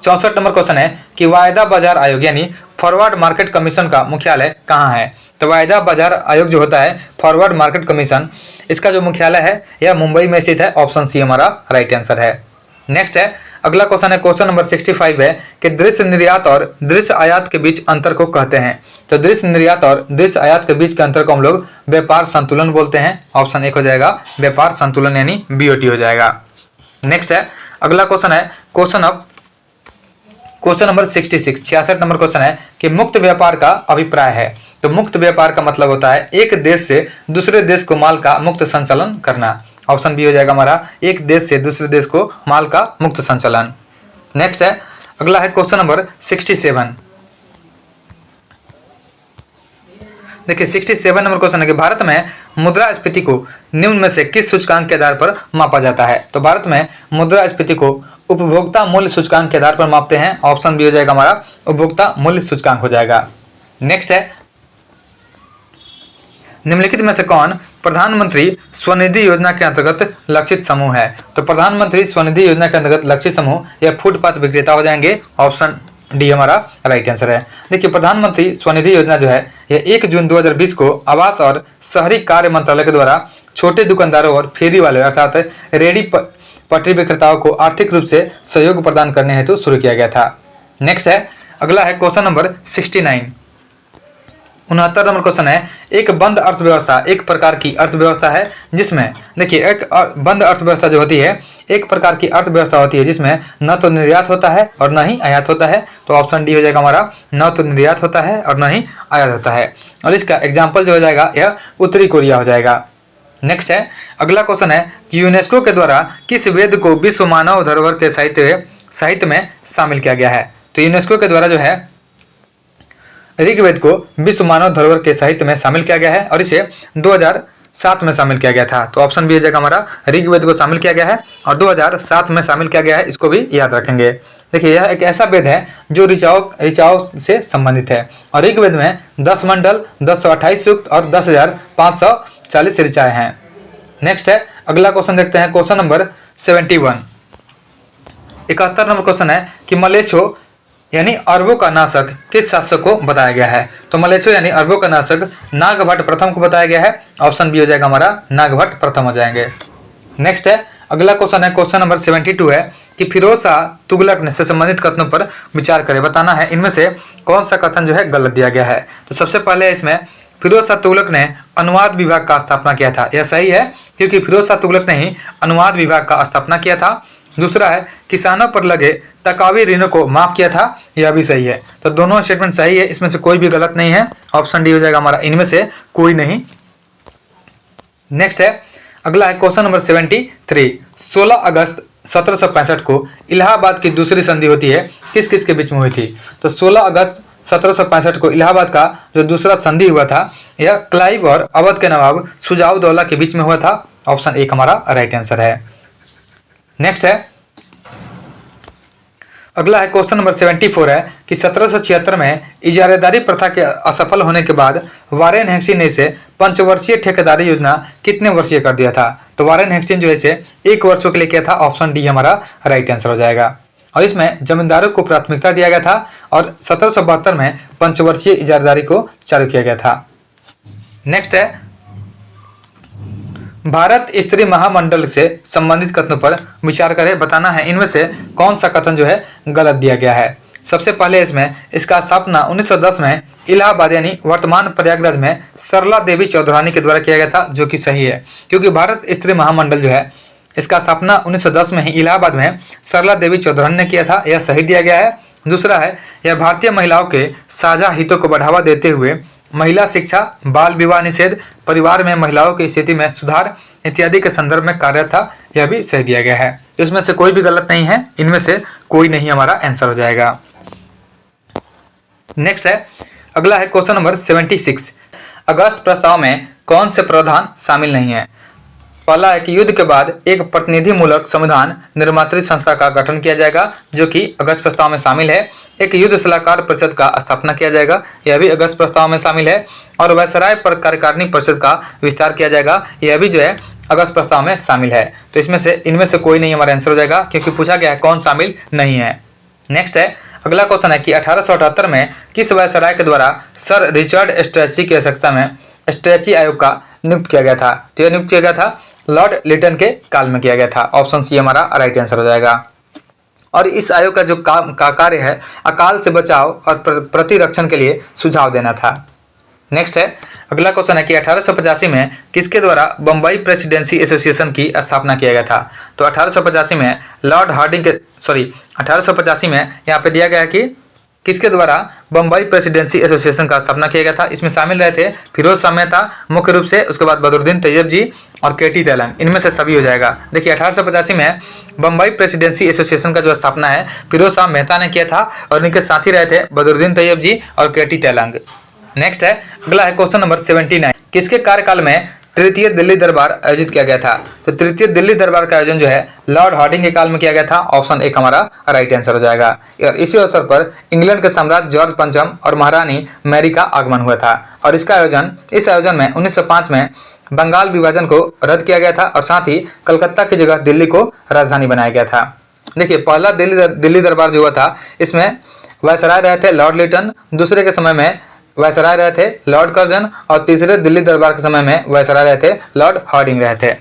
64 नंबर क्वेश्चन है कि वायदा बाजार आयोग यानी फॉरवर्ड मार्केट कमीशन का मुख्यालय कहाँ है? तो वायदा बाजार आयोग जो होता है फॉरवर्ड मार्केट कमीशन, इसका जो मुख्यालय है यह मुंबई में स्थित है। ऑप्शन सी हमारा राइट आंसर है। नेक्स्ट है, अगला क्वेश्चन है क्वेश्चन नंबर 65 है कि दृश्य निर्यात और दृश्य आयात के बीच अंतर को कहते हैं। तो दृश्य निर्यात और दृश्य आयात के बीच के अंतर को हम लोग व्यापार संतुलन बोलते हैं। ऑप्शन एक हो जाएगा व्यापार संतुलन यानी बीओटी हो जाएगा। नेक्स्ट है, अगला क्वेश्चन है क्वेश्चन नंबर 66, 66 नंबर क्वेश्चन है कि मुक्त व्यापार का अभिप्राय है। तो मुक्त व्यापार का मतलब होता है एक देश से दूसरे देश को माल का मुक्त संचालन करना। ऑप्शन बी हो जाएगा हमारा एक देश से दूसरे देश को माल का मुक्त संचालन। नेक्स्ट है, अगला है क्वेश्चन नंबर 67। देखिए 67 नंबर क्वेश्चन है कि भारत में मुद्रास्फीति को निम्न में से किस सूचकांक के आधार पर मापा जाता है? तो भारत में मुद्रास्फीति को उपभोक्ता मूल्य सूचकांक के आधार पर मापते हैं। ऑप्शन बी हो जाएगा हमारा उपभोक्ता मूल्य सूचकांक हो जाएगा। नेक्स्ट है, निम्नलिखित में से कौन प्रधानमंत्री स्वनिधि योजना के अंतर्गत लक्षित समूह है? तो प्रधानमंत्री स्वनिधि योजना के अंतर्गत लक्षित समूह यह फुटपाथ विक्रेता हो जाएंगे। ऑप्शन डी हमारा राइट आंसर है। देखिए प्रधानमंत्री स्वनिधि योजना जो है यह 1 जून 2020 को आवास और शहरी कार्य मंत्रालय के द्वारा छोटे दुकानदारों और फेरी वाले अर्थात रेडी पटरी विक्रेताओं को आर्थिक रूप से सहयोग प्रदान करने हेतु शुरू किया गया था। नेक्स्ट है, अगला है क्वेश्चन नंबर 69, 69 नंबर क्वेश्चन है एक बंद अर्थव्यवस्था एक प्रकार की अर्थव्यवस्था है जिसमें, देखिए एक बंद अर्थव्यवस्था जो होती है एक प्रकार की अर्थव्यवस्था होती है जिसमें न तो निर्यात होता है और न ही आयात होता है। तो ऑप्शन डी हो जाएगा हमारा न तो निर्यात होता है और न ही आयात होता है, और इसका एग्जाम्पल जो हो जाएगा यह उत्तरी कोरिया हो जाएगा। नेक्स्ट है, अगला क्वेश्चन है कि यूनेस्को के द्वारा किस वेद को विश्व मानव धरोहर के साहित्य में शामिल किया गया है? तो यूनेस्को के द्वारा जो है ऋग्वेद को विश्व मानव धरोहर के साहित्य में शामिल किया गया है और इसे 2007 में शामिल किया गया था। तो ऑप्शन बी हो जाएगा हमारा ऋग्वेद को शामिल किया गया है और 2007 में शामिल किया गया है, इसको भी याद रखेंगे। देखिए यह एक ऐसा वेद है जो ऋचाओं से संबंधित है और ऋग्वेद में 10 मंडल, 1028 सूक्त और 10,540 ऋचाएं हैं। नेक्स्ट है, अगला क्वेश्चन देखते हैं क्वेश्चन नंबर 71, 71 नंबर क्वेश्चन है कि मलेच्छो यानी अरबों का नाशक किस शासक को बताया गया है? तो मलेच्छो यानी अरबों का नाशक नागभट्ट प्रथम को बताया गया है। ऑप्शन बी हो जाएगा हमारा नागभट्ट प्रथम हो जाएंगे। नेक्स्ट है, अगला क्वेश्चन है क्वेश्चन नंबर 72 है कि फिरोज शाह तुगलक से संबंधित कथनों पर विचार करें। बताना है इनमें से कौन सा कथन जो है गलत दिया गया है। तो सबसे पहले इसमें फिरोज शाह तुगलक ने अनुवाद विभाग का स्थापना किया था, यह सही है क्योंकि फिरोज शाह तुगलक ने ही अनुवाद विभाग का स्थापना किया था। दूसरा है किसानों पर लगे तकावी ऋणों को माफ किया था, यह भी सही है। तो दोनों स्टेटमेंट सही है, इसमें से कोई भी गलत नहीं है। ऑप्शन डी हो जाएगा हमारा इनमें से कोई नहीं। नेक्स्ट है, अगला है क्वेश्चन नंबर 73, 16 अगस्त 1765 को इलाहाबाद की दूसरी संधि होती है किस किस के बीच में हुई थी? तो 16 अगस्त 1765 को इलाहाबाद का जो दूसरा संधि हुआ था यह क्लाइव और अवध के नवाब शुजाउद्दौला के बीच में हुआ था। ऑप्शन एक हमारा राइट आंसर है। नेक्स्ट है, अगला है क्वेश्चन नंबर 74 है कि 1776 में इजारेदारी प्रथा के असफल होने के बाद वारेन हेस्टिंग्स ने इसे पंचवर्षीय ठेकेदारी योजना कितने वर्षीय कर दिया था? तो वारेन हेस्टिंग्स जो है इसे 1 वर्षों के लिए किया था। ऑप्शन डी हमारा राइट आंसर हो जाएगा। और इसमें जमींदारों को प्राथमिकता दिया गया था और 1772 में पंचवर्षीय इजारेदारी को चालू किया गया था। नेक्स्ट है, भारत स्त्री महामंडल से संबंधित कथनों पर विचार करें। बताना है इनमें से कौन सा कथन जो है गलत दिया गया है। सबसे पहले इसमें इसका स्थापना 1910 में इलाहाबाद यानी वर्तमान प्रयागराज में सरला देवी चौधरानी के द्वारा किया गया था, जो कि सही है क्योंकि भारत स्त्री महामंडल जो है इसका स्थापना 1910 में ही इलाहाबाद में सरला देवी चौधरी ने किया था, यह सही दिया गया है। दूसरा है, यह भारतीय महिलाओं के साझा हितों को बढ़ावा देते हुए महिला शिक्षा, बाल विवाह निषेध, परिवार में महिलाओं की स्थिति में सुधार इत्यादि के संदर्भ में कार्यरत था, यह भी सही दिया गया है। इसमें से कोई भी गलत नहीं है, इनमें से कोई नहीं हमारा आंसर हो जाएगा। नेक्स्ट है, अगला है क्वेश्चन नंबर 76। अगस्त प्रस्ताव में कौन से प्रावधान शामिल नहीं है? पहला है कि युद्ध के बाद एक प्रतिनिधिमूलक संविधान निर्मात्री संस्था का गठन किया जाएगा, जो कि अगस्त प्रस्ताव में शामिल है। एक युद्ध सलाहकार परिषद का स्थापना किया जाएगा, यह भी अगस्त प्रस्ताव में शामिल है। और वायसराय पर कार्यकारिणी परिषद का विस्तार किया जाएगा, यह भी जो है अगस्त प्रस्ताव में शामिल है। तो इनमें से कोई नहीं हमारा आंसर हो जाएगा, क्योंकि पूछा गया है कौन शामिल नहीं है। नेक्स्ट है, अगला क्वेश्चन है कि 1878 में किस वायसराय के द्वारा सर रिचर्ड स्ट्रेची की अध्यक्षता में स्ट्रेची आयोग का नियुक्त किया गया था? तो यह नियुक्त किया गया था लॉर्ड लिटन के काल में किया गया था। ऑप्शन सी हमारा राइट आंसर हो जाएगा। और इस आयोग का जो कार्य है अकाल से बचाव और प्रतिरक्षण के लिए सुझाव देना था। नेक्स्ट है, अगला क्वेश्चन है कि 1885 में किसके द्वारा बम्बई प्रेसिडेंसी एसोसिएशन की स्थापना किया गया था? तो 1885 में लॉर्ड हार्डिंग के 1885 में यहाँ पे दिया गया है कि किसके द्वारा बम्बई प्रेसिडेंसी एसोसिएशन का स्थापना किया गया था। इसमें शामिल रहे थे फिरोज शाह मेहता मुख्य रूप से, उसके बाद बदरुद्दीन तैयब जी और केटी तेलंग, इनमें से सभी हो जाएगा। देखिए 1885 में बम्बई प्रेसिडेंसी एसोसिएशन का जो स्थापना है फिरोज शाह मेहता ने किया था और इनके साथी रहे थे बदरुद्दीन तैयब जी और केटी तेलंग। नेक्स्ट है, अगला है क्वेश्चन नंबर 79। किसके कार्यकाल में तृतीय दिल्ली दरबार आयोजित किया गया था? तो तृतीय दिल्ली दरबार का आयोजन जो है लॉर्ड हार्डिंग के काल में किया गया था। ऑप्शन एक हमारा राइट आंसर हो जाएगा। और इसी अवसर पर इंग्लैंड के सम्राट जॉर्ज पंचम और महारानी मैरी का आगमन हुआ था। और इस आयोजन में 1905 में बंगाल विभाजन को रद्द किया गया था और साथ ही कलकत्ता की जगह दिल्ली को राजधानी बनाया गया था। देखिए पहला दिल्ली दरबार जो हुआ था इसमें वायसराय रहे थे लॉर्ड लिटन, दूसरे के समय में वायसराय रहे थे लॉर्ड कर्जन और तीसरे दिल्ली दरबार के समय में वायसराय रहे थे लॉर्ड हार्डिंग रहे थे।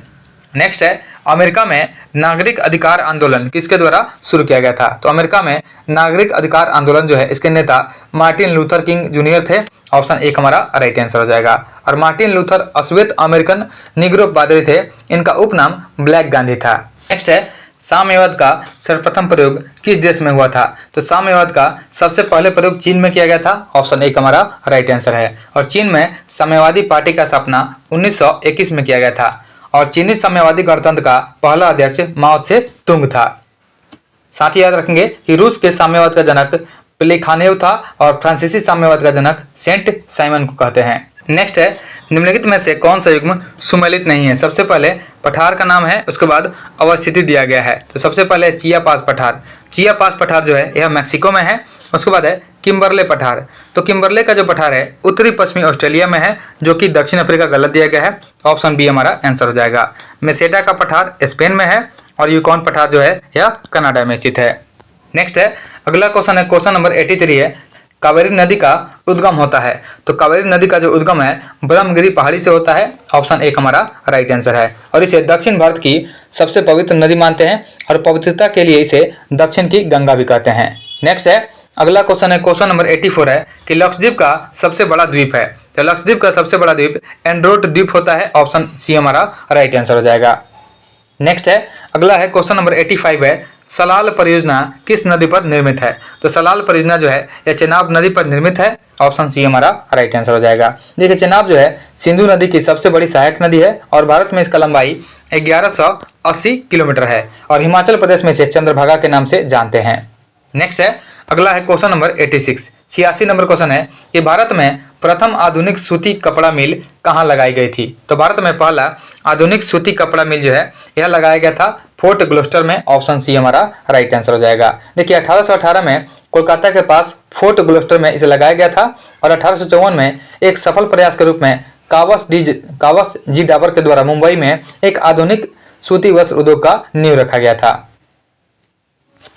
नेक्स्ट है, अमेरिका में नागरिक अधिकार आंदोलन किसके द्वारा शुरू किया गया था? तो अमेरिका में नागरिक अधिकार आंदोलन जो है इसके नेता मार्टिन लूथर किंग जूनियर थे। ऑप्शन एक हमारा राइट आंसर हो जाएगा। और मार्टिन लूथर अश्वेत अमेरिकन निग्रो पादरी थे, इनका उपनाम ब्लैक गांधी था। नेक्स्ट है, साम्यवाद का सर्वप्रथम प्रयोग किस देश में हुआ था? तो साम्यवाद का सबसे पहले प्रयोग चीन में किया गया था। ऑप्शन एक हमारा राइट आंसर है। और चीन में साम्यवादी पार्टी का स्थापना 1921 में किया गया था और चीनी साम्यवादी गणतंत्र का पहला अध्यक्ष माओ त्से तुंग था। साथ ही याद रखेंगे कि रूस के साम्यवाद का जनक प्लेखानेव था और फ्रांसीसी साम्यवाद का जनक सेंट साइमन को कहते हैं। नेक्स्ट है, निम्नलिखित में से कौन सा युग्म सुमेलित नहीं है? सबसे पहले पठार का नाम है, उसके बाद अवस्थिति दिया गया है। तो सबसे पहले चिया पास पठार। चिया पास पठार जो है यह मैक्सिको में है। उसके बाद है किम्बरले पठार। तो किम्बरले का जो पठार है उत्तरी पश्चिमी ऑस्ट्रेलिया में है, जो कि दक्षिण अफ्रीका गलत दिया गया है। ऑप्शन बी हमारा आंसर हो जाएगा। मेसेटा का पठार स्पेन में है और यूकॉन पठार जो है यह कनाडा में स्थित है। नेक्स्ट है, अगला क्वेश्चन है क्वेश्चन नंबर 83 है, कावेरी नदी का उद्गम होता है। तो कावेरी नदी का जो उद्गम है ब्रह्मगिरी पहाड़ी से होता है। ऑप्शन एक हमारा राइट आंसर है। और इसे दक्षिण भारत की सबसे पवित्र नदी मानते हैं और पवित्रता के लिए इसे दक्षिण की गंगा भी कहते हैं। नेक्स्ट है, अगला क्वेश्चन है क्वेश्चन नंबर 84 है कि लक्षद्वीप का सबसे बड़ा द्वीप है। तो लक्षद्वीप का सबसे बड़ा द्वीप एंड्रोट द्वीप होता है। ऑप्शन सी हमारा राइट आंसर हो जाएगा। नेक्स्ट है, अगला है क्वेश्चन नंबर 85 है, सलाल परियोजना किस नदी पर निर्मित है? तो सलाल परियोजना जो है यह चेनाब नदी पर निर्मित है। ऑप्शन सी हमारा राइट आंसर हो जाएगा। देखिए चेनाब जो है सिंधु नदी की सबसे बड़ी सहायक नदी है और भारत में इसका लंबाई 1180 किलोमीटर है और हिमाचल प्रदेश में इसे चंद्रभागा के नाम से जानते हैं। नेक्स्ट है, अगला है क्वेश्चन नंबर 86, 86 नंबर क्वेश्चन है कि भारत में प्रथम आधुनिक सूती कपड़ा मिल कहाँ लगाई गई थी? तो भारत में पहला आधुनिक सूती कपड़ा मिल जो है यह लगाया गया था फोर्ट ग्लोस्टर में। ऑप्शन सी हमारा राइट आंसर हो जाएगा। देखिए 1818 में कोलकाता के पास फोर्ट ग्लोस्टर में इसे लगाया गया था और 1854 में एक सफल प्रयास के रूप में कावस जी डाबर के द्वारा मुंबई में एक आधुनिक सूती वस्त्र उद्योग का नींव रखा गया था।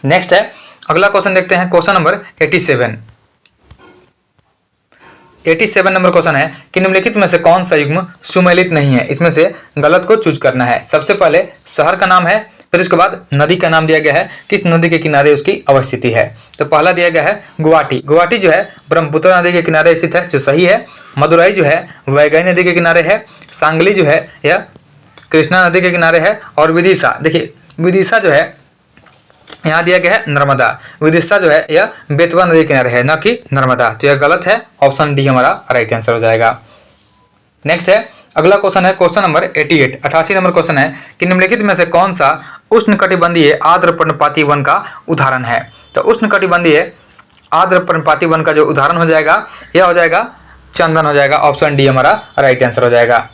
नेक्स्ट है, अगला क्वेश्चन देखते हैं क्वेश्चन नंबर 87 नंबर क्वेश्चन है कि निम्नलिखित में से कौन सा युग्म सुमेलित नहीं है? इसमें से गलत को चूज करना है। सबसे पहले शहर का नाम है, फिर उसके बाद नदी का नाम दिया गया है, किस नदी के किनारे उसकी अवस्थिति है। तो पहला दिया गया है गुवाहाटी। गुवाहाटी जो है ब्रह्मपुत्र नदी के किनारे स्थित है, जो सही है। मदुरई जो है वैगई नदी के किनारे है। सांगली जो है यह कृष्णा नदी के किनारे है। और विदिशा, देखिए विदिशा जो है यहाँ दिया गया है नर्मदा, विदिशा जो है यह बेतवा नदी के किनारे है, न कि नर्मदा। तो यह गलत है, ऑप्शन डी हमारा राइट आंसर हो जाएगा। नेक्स्ट है, अगला क्वेश्चन है क्वेश्चन नंबर 88, 88 नंबर क्वेश्चन है कि निम्नलिखित में से कौन सा उष्णकटिबंधीय आर्द्र पर्णपाती वन का उदाहरण है। तो उष्णकटिबंधीय आर्द्र पर्णपाती वन का जो उदाहरण हो जाएगा यह हो जाएगा चंदन हो जाएगा, ऑप्शन डी हमारा राइट आंसर हो जाएगा।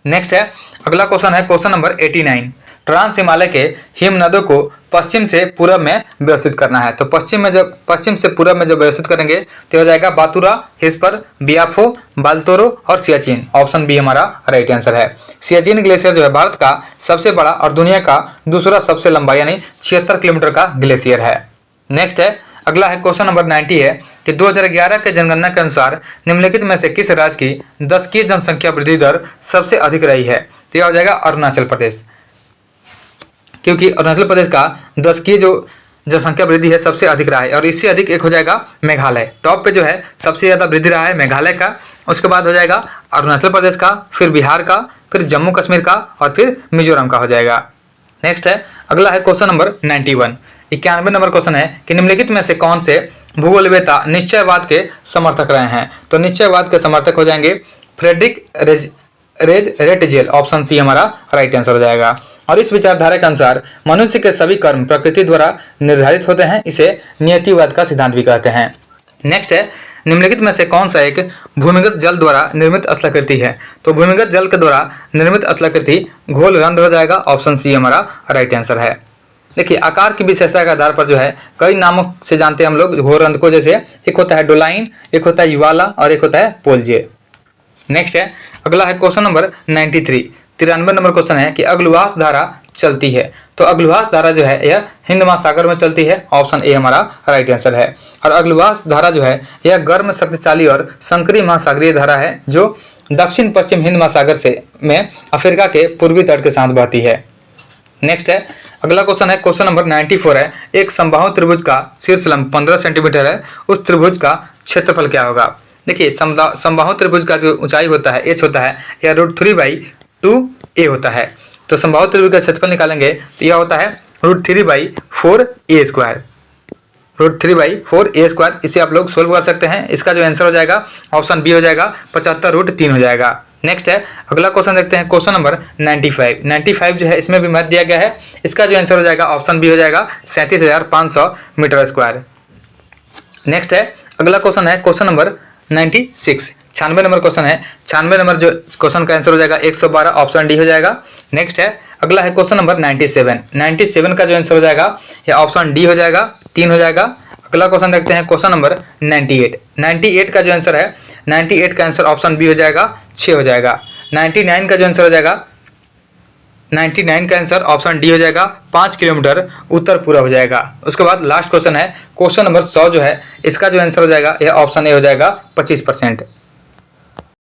नेक्स्ट है, अगला क्वेश्चन है क्वेश्चन नंबर 89, ट्रांस हिमालय के हिमनदों को पश्चिम से पूरब में व्यवस्थित करना है। तो पश्चिम से पूरब में जब व्यवस्थित करेंगे तो हो जाएगा बातुरा, हिस्पर, बियाफो, बाल्तोरो और सियाचिन, ऑप्शन बी हमारा राइट आंसर है। सियाचिन ग्लेशियर जो है भारत का सबसे बड़ा और दुनिया का दूसरा सबसे लंबा यानी 76 किलोमीटर का ग्लेशियर है। नेक्स्ट है, अगला है क्वेश्चन नंबर 90 है कि 2011 के जनगणना के अनुसार निम्नलिखित में से किस राज्य की दशकीय जनसंख्या वृद्धि दर सबसे अधिक रही है। तो यह हो जाएगा अरुणाचल प्रदेश, क्योंकि अरुणाचल प्रदेश का दशकीय जो जनसंख्या वृद्धि है सबसे अधिक रहा है। और इससे अधिक एक हो जाएगा मेघालय, टॉप पे जो है सबसे ज़्यादा वृद्धि रहा है मेघालय का, उसके बाद हो जाएगा अरुणाचल प्रदेश का, फिर बिहार का, फिर जम्मू कश्मीर का और फिर मिजोरम का हो जाएगा। नेक्स्ट है, अगला है क्वेश्चन नंबर 91, 91 नंबर क्वेश्चन है कि निम्नलिखित में से कौन से भूगोलवेत्ता निश्चयवाद के समर्थक रहे हैं। तो निश्चयवाद के समर्थक हो जाएंगे फ्रेडरिक रेटजेल, ऑप्शन सी हमारा राइट आंसर हो जाएगा। और इस विचारधारा के अनुसार मनुष्य के सभी कर्म प्रकृति द्वारा निर्धारित होते हैं, इसे नियतिवाद का सिद्धांत भी कहते हैं। नेक्स्ट है, निम्नलिखित में से कौन सा एक भूमिगत जल द्वारा निर्मित स्थलाकृति है। तो भूमिगत जल के द्वारा निर्मित स्थलाकृति घोल रंध्र हो जाएगा, ऑप्शन सी हमारा राइट आंसर है। देखिए आकार की विशेषता के आधार पर जो है कई नामों से जानते हैं हम लोग घोल रंध्र को, जैसे एक होता है डोलाइन, एक होता है युवाला और एक होता है पोलजे। नेक्स्ट है, अगला है क्वेश्चन नंबर 93, 93 नंबर क्वेश्चन है कि अग्लुवास धारा चलती है। तो अग्लुवास धारा जो है यह हिंद महासागर में चलती है, ऑप्शन ए हमारा राइट आंसर है। और अग्लुवास धारा जो है यह गर्म, शक्तिशाली और संकरी महासागरीय धारा है जो दक्षिण पश्चिम हिंद महासागर से में अफ्रीका के पूर्वी तट के साथ बहती है। नेक्स्ट है, अगला क्वेश्चन है क्वेश्चन नंबर 94 है, एक समबाहु त्रिभुज का शीर्षलंब 15 सेंटीमीटर है, उस त्रिभुज का क्षेत्रफल क्या होगा। देखिए समबाहु त्रिभुज का जो ऊंचाई होता है h होता है या √3/2a होता है। तो समबाहु त्रिभुज का क्षेत्रफल निकालेंगे तो यह होता है √3/4a², √3/4a²। इसे आप लोग सोल्व कर सकते हैं। इसका जो आंसर हो जाएगा ऑप्शन बी हो जाएगा 75√3 हो जाएगा। नेक्स्ट है, अगला क्वेश्चन देखते हैं क्वेश्चन नंबर 95, 95 जो है इसमें भी मैथ दिया गया है। इसका जो आंसर हो जाएगा ऑप्शन बी हो जाएगा 37,500 मीटर स्क्वायर। नेक्स्ट है, अगला क्वेश्चन है क्वेश्चन नंबर 96, 96 नंबर क्वेश्चन है। 96 नंबर जो क्वेश्चन का आंसर हो जाएगा 112, ऑप्शन डी हो जाएगा। नेक्स्ट है, अगला है क्वेश्चन नंबर 97, 97 का जो आंसर हो जाएगा यह ऑप्शन डी हो जाएगा, 3 हो जाएगा। अगला क्वेश्चन देखते हैं क्वेश्चन नंबर 98, 98 का जो आंसर है 98 का आंसर ऑप्शन बी हो जाएगा, 6 हो जाएगा। 99 का जो आंसर हो जाएगा 99 का आंसर ऑप्शन डी हो जाएगा, 5 किलोमीटर उत्तर पूरा हो जाएगा। उसके बाद लास्ट क्वेश्चन है क्वेश्चन नंबर 100 जो है इसका जो आंसर हो जाएगा यह ऑप्शन ए हो जाएगा 25%।